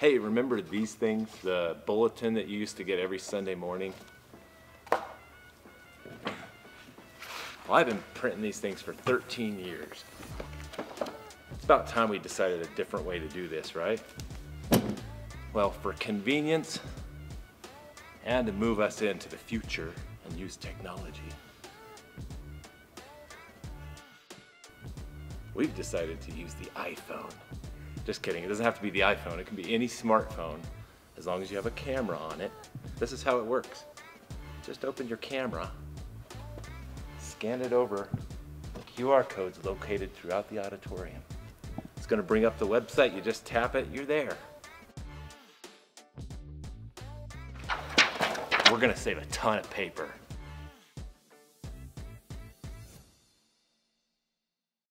Hey, remember these things? The Bulletin that you used to get every Sunday morning? Well, I've been printing these things for 13 years. It's about time we decided a different way to do this, right? Well, for convenience and to move us into the future and use technology, we've decided to use the iPhone. Just kidding, it doesn't have to be the iPhone, it can be any smartphone as long as you have a camera on it. This is how it works. Just open your camera, scan it over the QR codes located throughout the auditorium. It's going to bring up the website, you just tap it, you're there. We're going to save a ton of paper.